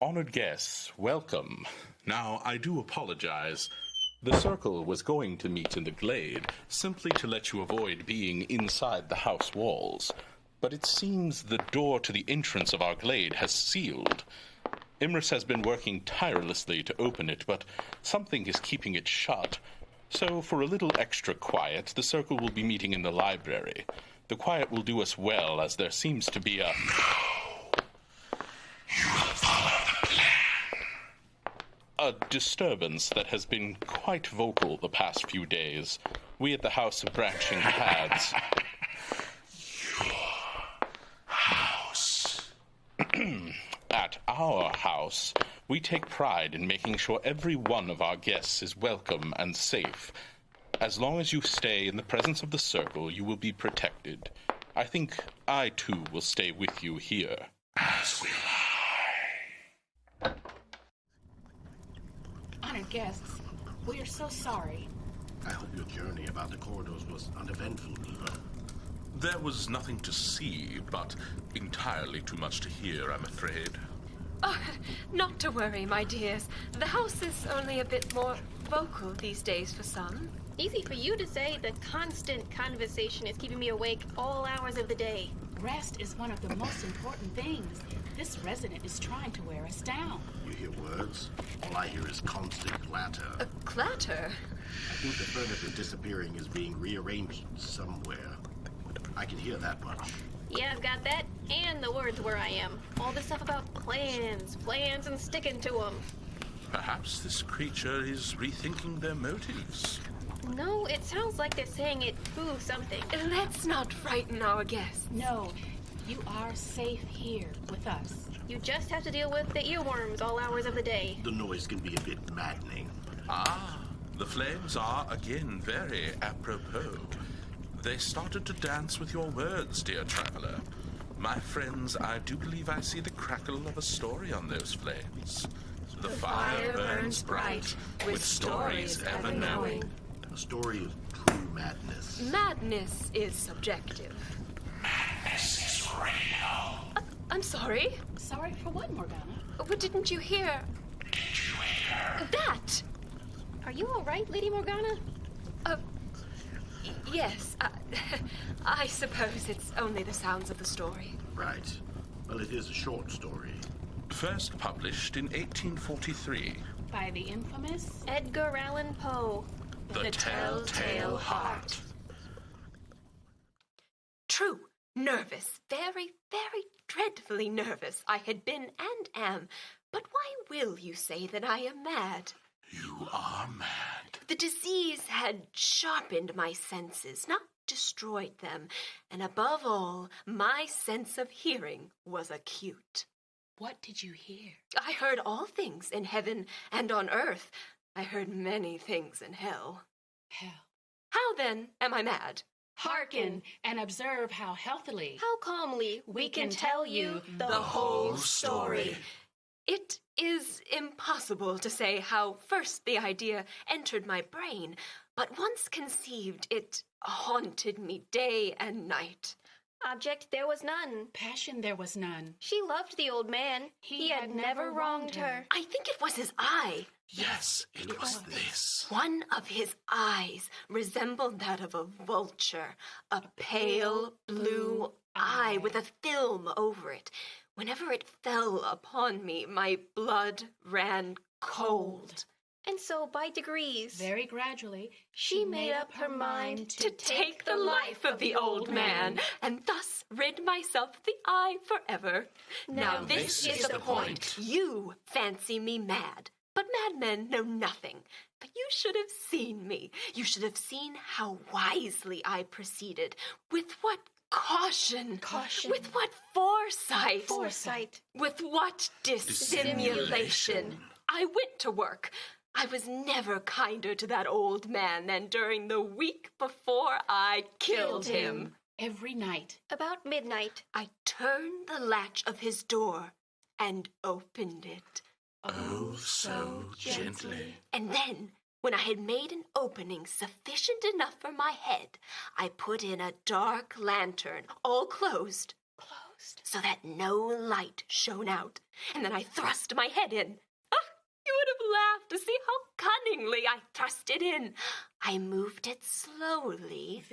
Honored guests, welcome. Now, I do apologize. The circle was going to meet in the glade, simply to let you avoid being inside the house walls. But it seems the door to the entrance of our glade has sealed. Imrys has been working tirelessly to open it, but something is keeping it shut. So, for a little extra quiet, the circle will be meeting in the library. The quiet will do us well, as there seems to be a... You will follow the plan. A disturbance that has been quite vocal the past few days. We at the House of Branching Paths... Your house. At our house, we take pride in making sure every one of our guests is welcome and safe. As long as you stay in the presence of the circle, you will be protected. I think I, too, will stay with you here. As will I. Honored guests, we are so sorry. I hope your journey about the corridors was uneventful, Neva. There was nothing to see, but entirely too much to hear, I'm afraid. Oh, not to worry, my dears. The house is only a bit more vocal these days for some. Easy for you to say. The constant conversation is keeping me awake all hours of the day. Rest is one of the most important things. This resident is trying to wear us down. You hear words? All I hear is constant clatter. A clatter? I think the furniture disappearing is being rearranged somewhere. I can hear that much. Yeah, I've got that, and the words where I am. All the stuff about plans, and sticking to them. Perhaps this creature is rethinking their motives. No, it sounds like they're saying it to something. Let's not frighten our guests. No, you are safe here with us. You just have to deal with the earworms all hours of the day. The noise can be a bit maddening. Ah, the flames are again very apropos. They started to dance with your words, dear traveler. My friends, I do believe I see the crackle of a story on those flames. The fire burns bright, with stories ever knowing. A story of true madness. Madness is subjective. Madness is real. I'm sorry. Sorry for what, Morgana? But didn't you hear Did you hear? that? Are you all right, Lady Morgana? Yes. I suppose it's only the sounds of the story. Right. Well, it is a short story. First published in 1843. By the infamous Edgar Allan Poe. The Telltale Heart. True. Nervous. Very, very dreadfully nervous I had been and am. But why will you say that I am mad? You are mad. The disease had sharpened my senses, not destroyed them. And above all, my sense of hearing was acute. What did you hear? I heard all things in heaven and on earth. I heard many things in hell. Hell. How, then, am I mad? Hearken and observe how healthily How calmly we can tell you the whole story. It is impossible to say how first the idea entered my brain, but once conceived, it haunted me day and night. Object there was none. passion there was none. She loved the old man. He had never wronged her. I think it was his eye. Yes, it was this. One of his eyes resembled that of a vulture, a pale blue eye with a film over it. Whenever it fell upon me, my blood ran cold. And so, by degrees, Very gradually, she made up her mind To take the life of the old man, and thus rid myself of the eye forever. Now this is the point. You fancy me mad, but madmen know nothing. But you should have seen me. You should have seen how wisely I proceeded, with what caution, with what foresight, with what dissimulation. I went to work. I was never kinder to that old man than during the week before I killed him. every night. about midnight. I turned the latch of his door and opened it. Oh, so gently. And then, when I had made an opening sufficient enough for my head, I put in a dark lantern, all closed, so that no light shone out, and then I thrust my head in. You would have laughed to see how cunningly I thrust it in. I moved it slowly,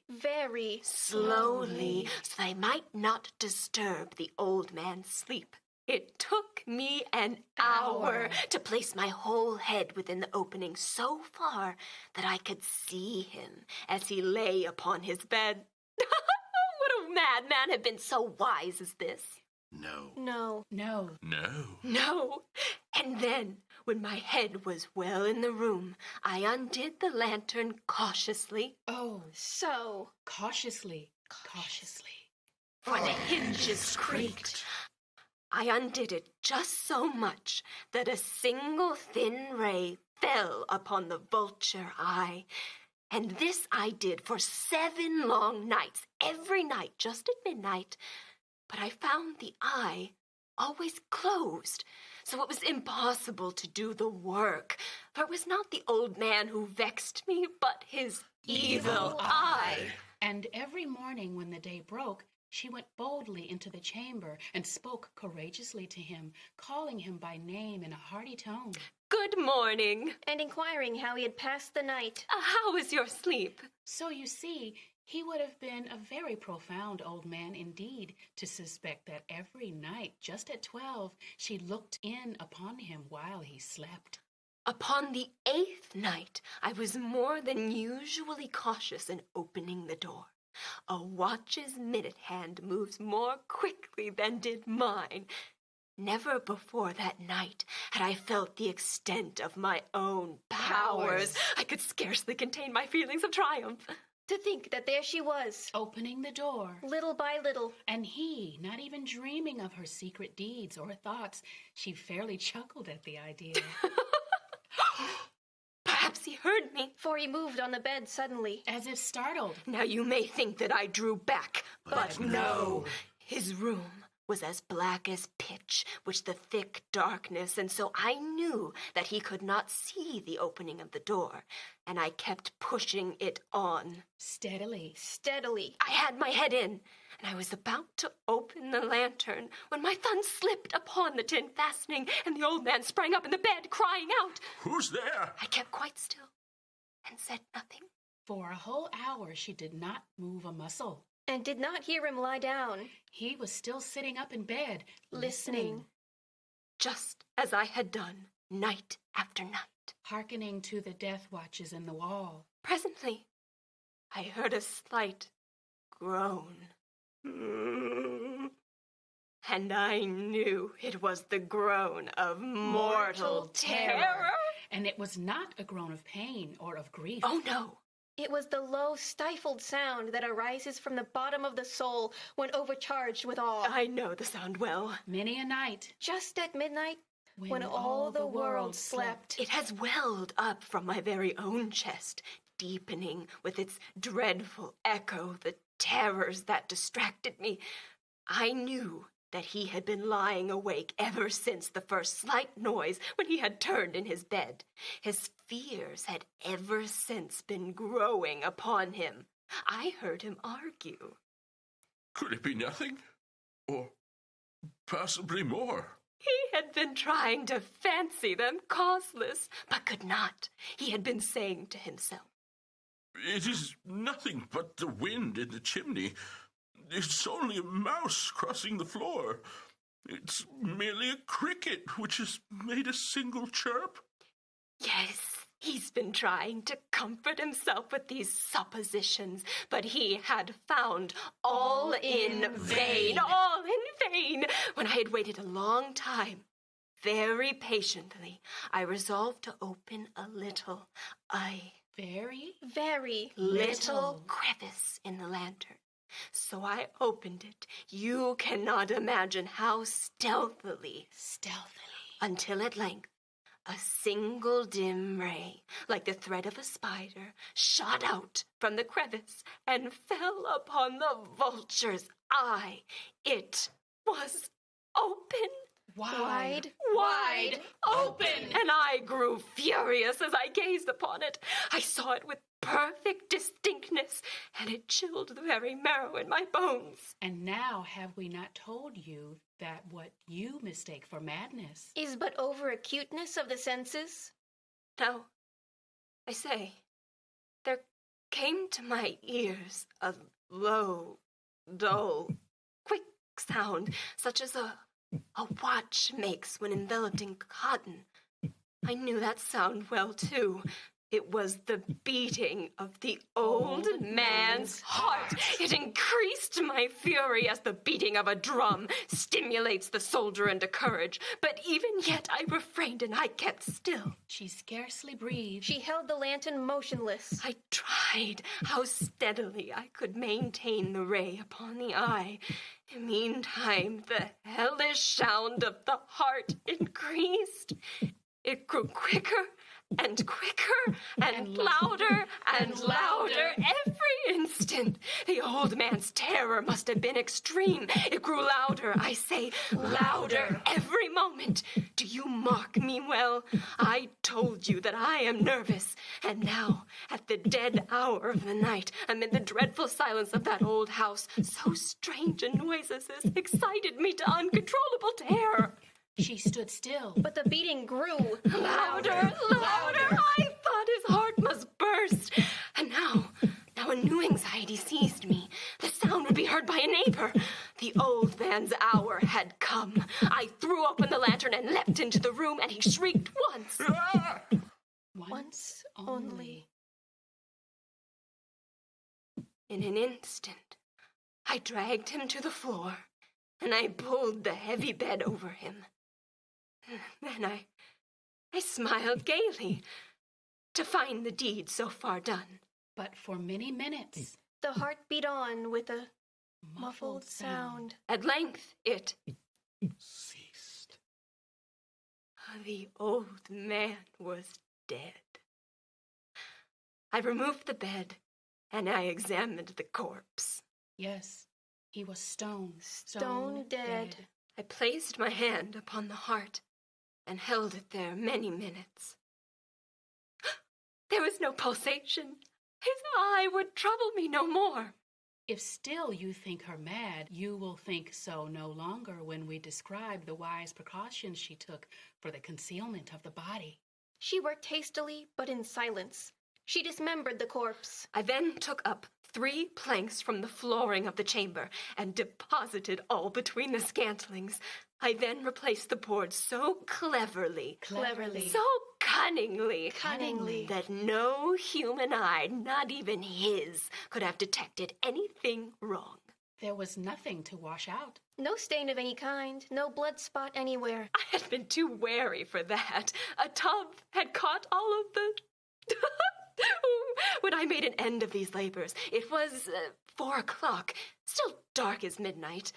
Very slowly, so that I might not disturb the old man's sleep. It took me an hour to place my whole head within the opening so far that I could see him as he lay upon his bed. Would a madman have been so wise as this? No. No. No. No. And then, when my head was well in the room, I undid the lantern cautiously, Oh, So, cautiously. for the hinges creaked. I undid it just so much that a single thin ray fell upon the vulture eye. And this I did for 7 long nights, every night just at midnight. But I found the eye always closed, so it was impossible to do the work. For it was not the old man who vexed me, but his evil eye. And every morning when the day broke, she went boldly into the chamber and spoke courageously to him, calling him by name in a hearty tone. Good morning. and inquiring how he had passed the night. How was your sleep? So you see, he would have been a very profound old man indeed to suspect that every night, just at 12, she looked in upon him while he slept. Upon the 8th night, I was more than usually cautious in opening the door. A watch's minute hand moves more quickly than did mine. Never before that night had I felt the extent of my own powers. I could scarcely contain my feelings of triumph. To think that there she was, Opening the door, little by little. and he, not even dreaming of her secret deeds or thoughts, she fairly chuckled at the idea. Perhaps he heard me. For he moved on the bed suddenly. As if startled. Now you may think that I drew back, but no. His room was as black as pitch, with the thick darkness, and so I knew that he could not see the opening of the door, and I kept pushing it on. Steadily. Steadily. I had my head in, and I was about to open the lantern when my thumb slipped upon the tin fastening, and the old man sprang up in the bed, crying out. Who's there? I kept quite still and said nothing. For a whole hour she did not move a muscle. And did not hear him lie down. He was still sitting up in bed, Listening. Just as I had done night after night. hearkening to the death watches in the wall. Presently, I heard a slight groan. And I knew it was the groan of mortal terror. And it was not a groan of pain or of grief. Oh, no. It was the low, stifled sound that arises from the bottom of the soul when overcharged with awe. I know the sound well. Many a night, Just at midnight, when all the world slept. It has welled up from my very own chest, deepening with its dreadful echo the terrors that distracted me. I knew that he had been lying awake ever since the first slight noise when he had turned in his bed. His fears had ever since been growing upon him. I heard him argue. Could it be nothing? Or possibly more? He had been trying to fancy them causeless, but could not. He had been saying to himself, It is nothing but the wind in the chimney. It's only a mouse crossing the floor. It's merely a cricket which has made a single chirp. yes, he's been trying to comfort himself with these suppositions, but he had found all in vain, all in vain. When I had waited a long time, very patiently, I resolved to open a very little crevice in the lantern. So I opened it. You cannot imagine how stealthily, until at length a single dim ray, like the thread of a spider, shot out from the crevice and fell upon the vulture's eye. It was open. Wide. Wide open! And I grew furious as I gazed upon it. I saw it with perfect distinctness, and it chilled the very marrow in my bones. And now have we not told you that what you mistake for madness Is but over acuteness of the senses? Now, I say, there came to my ears a low, dull, quick sound, such as a watch makes when enveloped in cotton. I knew that sound well, too. It was the beating of the old man's heart. It increased my fury as the beating of a drum stimulates the soldier into courage. But even yet I refrained and I kept still. She scarcely breathed. She held the lantern motionless. I tried how steadily I could maintain the ray upon the eye. Meantime, the hellish sound of the heart increased. It grew quicker and quicker and louder and louder every instant. The old man's terror must have been extreme. It grew louder, I say, louder every moment. Do you mark me well? I told you that I am nervous. And now, at the dead hour of the night, amid the dreadful silence of that old house, so strange a noise as this excited me to uncontrollable terror. She stood still. But the beating grew. Louder, louder! I thought his heart must burst. And now a new anxiety seized me. The sound would be heard by a neighbor. The old man's hour had come. I threw open the lantern and leapt into the room, and he shrieked once. Once only. In an instant, I dragged him to the floor, and I pulled the heavy bed over him. Then I smiled gaily to find the deed so far done. But for many minutes, The heart beat on with a muffled sound. At length it Ceased. The old man was dead. I removed the bed, and I examined the corpse. Yes, he was stone Dead. I placed my hand upon the heart and held it there many minutes. There was no pulsation. His eye would trouble me no more. If still you think her mad, you will think so no longer when we describe the wise precautions she took for the concealment of the body. She worked hastily, but in silence. She dismembered the corpse. I then took up 3 planks from the flooring of the chamber and deposited all between the scantlings. I then replaced the boards so cleverly, so cunningly, that no human eye, not even his, could have detected anything wrong. There was nothing to wash out. No stain of any kind, no blood spot anywhere. I had been too wary for that. A tub had caught all of the... When I made an end of these labors, it was 4 o'clock, still dark as midnight.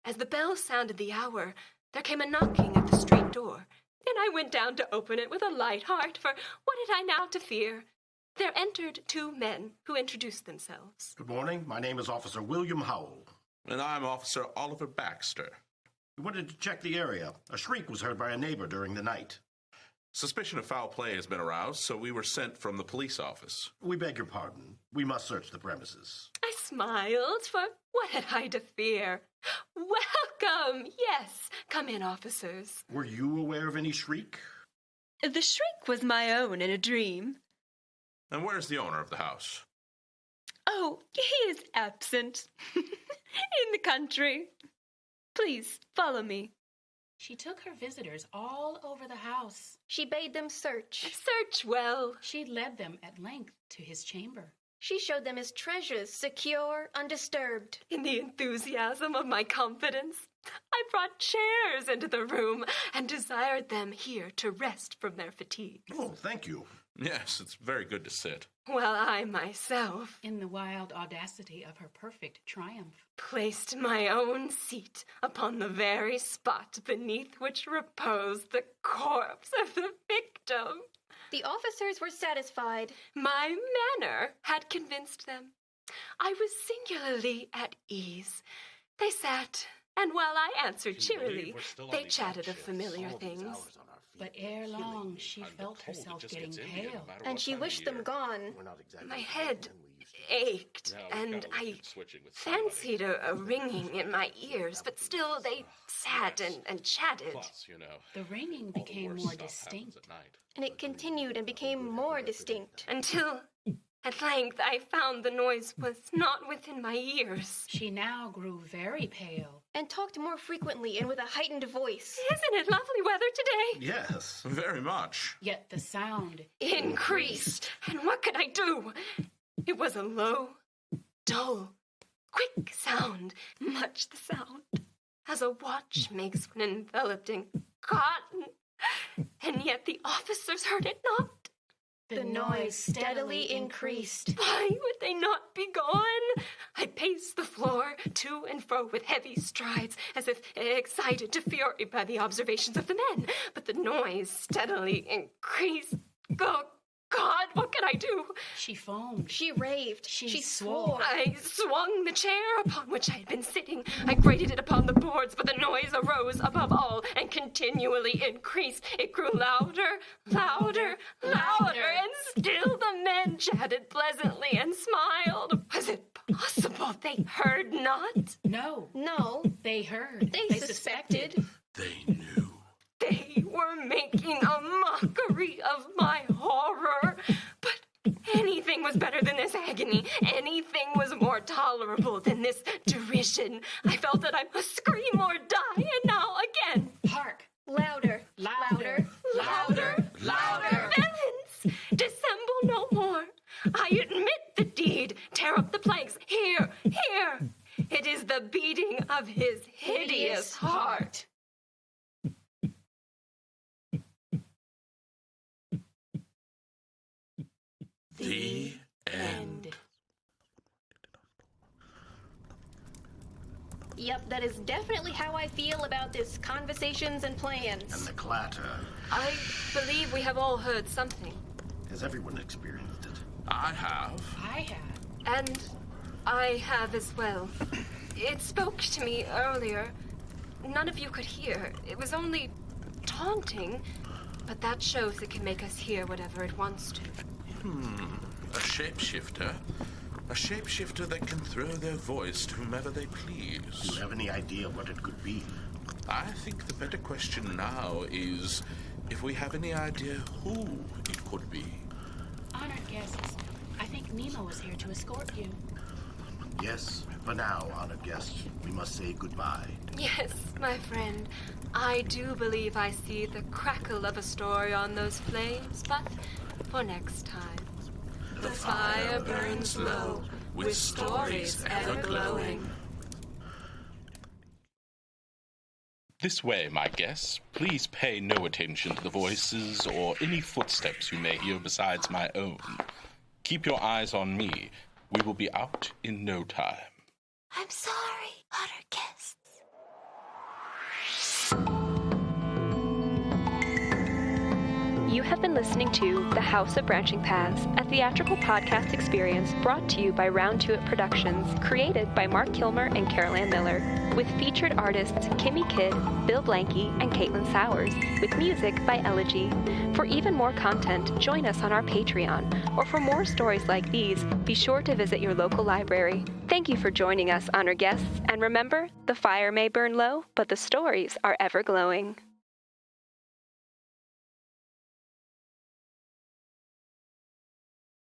As the bell sounded the hour, there came a knocking at the street door, and I went down to open it with a light heart, for what had I now to fear? There entered 2 men who introduced themselves. Good morning. My name is Officer William Howell. And I'm Officer Oliver Baxter. We wanted to check the area. A shriek was heard by a neighbor during the night. Suspicion of foul play has been aroused, so we were sent from the police office. We beg your pardon. We must search the premises. I smiled, for what had I to fear? Welcome! Yes, come in, officers. Were you aware of any shriek? The shriek was my own in a dream. And where's the owner of the house? Oh, he is absent. In the country. Please, follow me. She took her visitors all over the house. She bade them search. Search well. She led them at length to his chamber. She showed them his treasures, secure, undisturbed. In the enthusiasm of my confidence, I brought chairs into the room and desired them here to rest from their fatigues. Oh, thank you. Yes, it's very good to sit. While I myself In the wild audacity of her perfect triumph. placed my own seat upon the very spot beneath which reposed the corpse of the victim. The officers were satisfied. My manner had convinced them. I was singularly at ease. They sat and while I answered cheerily, they chatted of familiar things. But ere long, she felt herself getting pale. And she wished them gone. My head ached, and I fancied a ringing in my ears, but still they sat and chatted. The ringing became more distinct. And it continued and became more distinct. Until, at length, I found the noise was not within my ears. She now grew very pale. And talked more frequently and with a heightened voice. Isn't it lovely weather today? Yes, very much. Yet the sound Increased. And what could I do? It was a low, dull, quick sound, much the sound as a watch makes when enveloped in cotton. And yet the officers heard it not. The noise steadily increased. Why would they not be gone? I paced the floor to and fro with heavy strides, as if excited to fury by the observations of the men. But the noise steadily increased. Oh, God, what could I do? she foamed. She raved. She swore. I swung the chair upon which I had been sitting. I grated it upon the boards, but the noise arose above all and continually increased. It grew louder, louder, louder, and still the men chatted pleasantly and smiled. Was it possible they heard not? No, No, they heard. they suspected. They knew. They were making a mockery of my horror. But anything was better than this agony. Anything was more tolerable than this derision. I felt that I must scream or die, and now again. Hark! Louder. Louder! Louder! Louder! Villains! Dissemble no more. I admit the deed. Tear up the planks. Here, here. It is the beating of his hideous heart. The end. Yep, that is definitely how I feel about this conversations and And plans. the clatter. I believe we have all heard something. Has everyone experienced it? I have. I have. And I have as well. It spoke to me earlier. None of you could hear. It was only taunting. But that shows it can make us hear whatever it wants to. A shapeshifter. A shapeshifter that can throw their voice to whomever they Do please. you have any idea what it could be? I think the better question now is if we have any idea who it could be. Honored guests, I think Nemo is here to escort you. Yes, for now, honored guest, we must say goodbye. Yes, my friend. I do believe I see the crackle of a story on those flames, but for next time. The fire burns low, with stories ever glowing. This way, my guests. Please pay no attention to the voices or any footsteps you may hear besides my own. Keep your eyes on me. We will be out in no time. I'm sorry, honored guests. You have been listening to The House of Branching Paths, a theatrical podcast experience brought to you by Round Two It Productions, created by Mark Kilmer and Carol Ann Miller, with featured artists Kimmy Kidd, Bill Blanky, and Caitlin Sowers, with music by Elegy. For even more content, join us on our Patreon, or for more stories like these, be sure to visit your local library. Thank you for joining us, honored guests, and remember, the fire may burn low, but the stories are ever glowing.